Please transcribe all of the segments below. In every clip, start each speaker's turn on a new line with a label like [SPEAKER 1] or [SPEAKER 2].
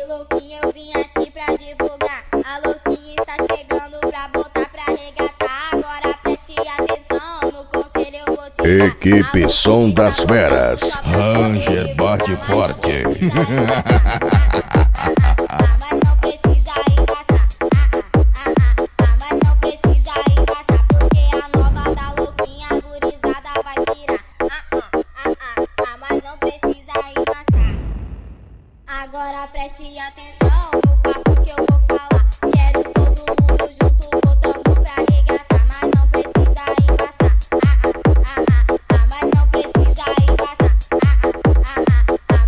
[SPEAKER 1] MC Louquinho, eu vim aqui pra divulgar. A Louquinha está chegando pra botar pra arregaçar. Agora preste atenção, no conselho eu vou te dar.
[SPEAKER 2] Equipe Som das Feras, Ranger bate forte.
[SPEAKER 1] Mas não precisa embaçar. Mas não precisa embaçar, porque a nova da Louquinha gurizada vai pirar. Mas não precisa embaçar. Agora preste atenção no papo que eu vou falar. Quero todo mundo junto, botando pra arregaçar. Mas não precisa embaçar. Mas não precisa embaçar.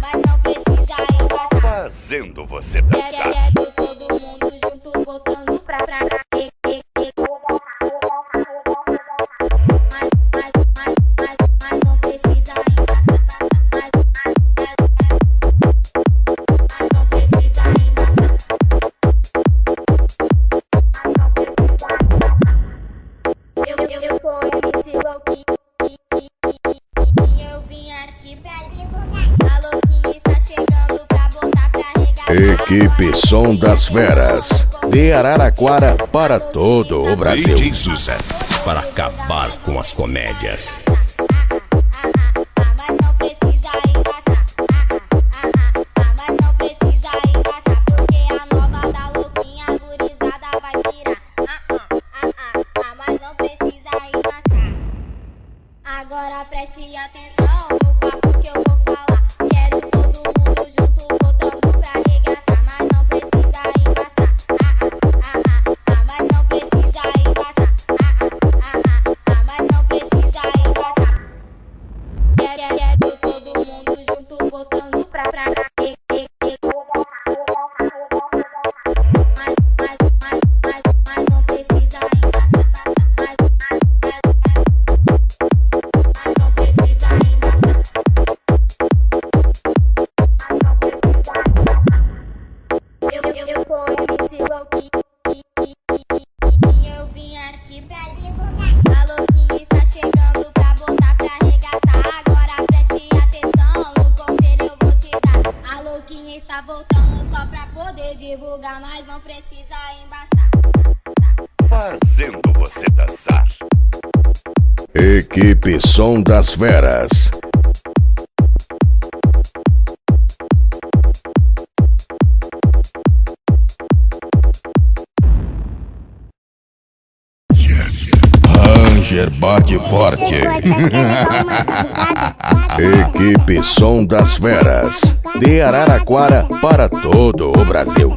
[SPEAKER 1] Mas não precisa embaçar.
[SPEAKER 3] Fazendo você dançar.
[SPEAKER 1] Quero todo mundo junto, botando pra arregaçar. Mas não precisa embaçar. Mas não precisa embaçar. Eu sou MC Louquinho, eu vim aqui pra divulgar. A Louquinha está chegando pra botar pra arregaçar.
[SPEAKER 2] Equipe Som das Feras, de Araraquara para todo o Brasil.
[SPEAKER 4] DJ Susan, para acabar com as comédias.
[SPEAKER 1] Mas não precisa embaçar. Mas não precisa embaçar, porque a nova da Louquinha gurizada vai pirar. Mas não precisa embaçar. Agora preste atenção no papo que eu vou falar. Quero todo mundo junto, botando pra arregaçar. Mas não precisa embaçar. Mas não precisa embaçar. Mas não precisa embaçar. Quero todo mundo junto, botando pra arregaçar. Mas não precisa embaçar. Mas não precisa embaçar. Eu sou MC Louquinho, eu vim aqui pra divulgar. A Louquinha está chegando pra botar pra arregaçar. Agora preste atenção, no conselho eu vou te dar. A Louquinha está voltando só pra poder divulgar, mas não precisa embaçar.
[SPEAKER 3] Fazendo você dançar.
[SPEAKER 2] Equipe Som das Feras, Ranger bate forte. Equipe Som das Feras, de Araraquara para todo o Brasil.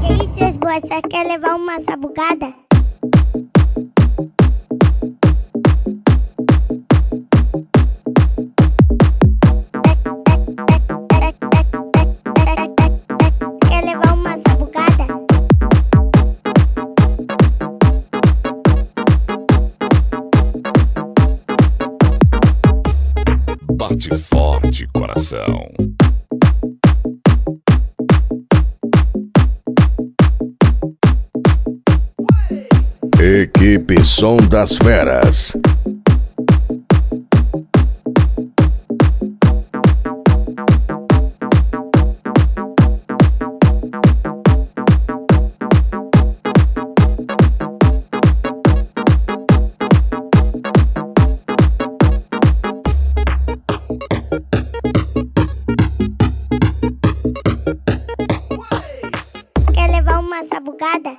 [SPEAKER 5] E aí, seus boas, você quer levar uma sabugada? Quer levar uma sabugada?
[SPEAKER 4] Bate forte, coração.
[SPEAKER 2] Equipe Som das Feras,
[SPEAKER 5] Quer levar uma sabugada?